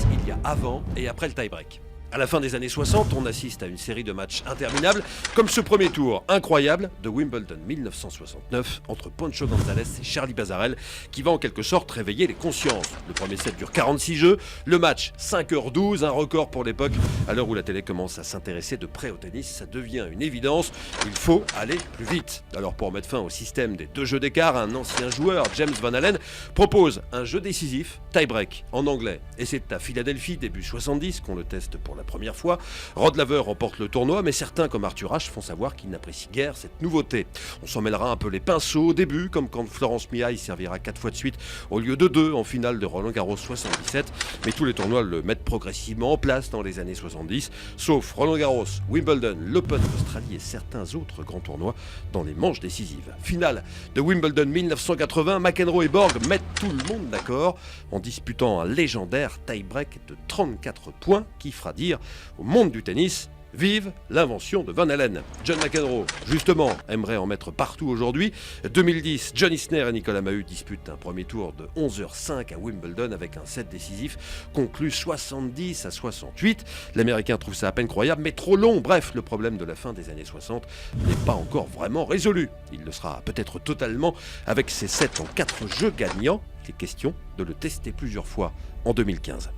tennis, il y a avant et après le tie-break. À la fin des années 60, on assiste à une série de matchs interminables, comme ce premier tour incroyable de Wimbledon 1969 entre Pancho González et Charlie Bazarel, qui va en quelque sorte réveiller les consciences. Le premier set dure 46 jeux, le match 5h12, un record pour l'époque. À l'heure où la télé commence à s'intéresser de près au tennis, ça devient une évidence, il faut aller plus vite. Alors pour mettre fin au système des 2 jeux d'écart, un ancien joueur, James Van Allen, propose un jeu décisif, tie-break, en anglais. Et c'est à Philadelphie, début 70, qu'on le teste pour la première fois. Rod Laver remporte le tournoi, mais certains comme Arthur Ashe font savoir qu'ils n'apprécient guère cette nouveauté. On s'en mêlera un peu les pinceaux au début, comme quand Florence Miaille servira 4 fois de suite au lieu de 2 en finale de Roland Garros 77, mais tous les tournois le mettent progressivement en place dans les années 70, sauf Roland Garros, Wimbledon, l'Open d'Australie et certains autres grands tournois dans les manches décisives. Finale de Wimbledon 1980, McEnroe et Borg mettent tout le monde d'accord en disputant un légendaire tie-break de 34 points qui fera dire au monde du tennis: vive l'invention de Van Allen. John McEnroe, justement, aimerait en mettre partout aujourd'hui. 2010, John Isner et Nicolas Mahut disputent un premier tour de 11h05 à Wimbledon avec un set décisif conclu 70-68. L'Américain trouve ça à peine croyable, mais trop long. Bref, le problème de la fin des années 60 n'est pas encore vraiment résolu. Il le sera peut-être totalement avec ses sets en 4 jeux gagnants. Il est question de le tester plusieurs fois en 2015.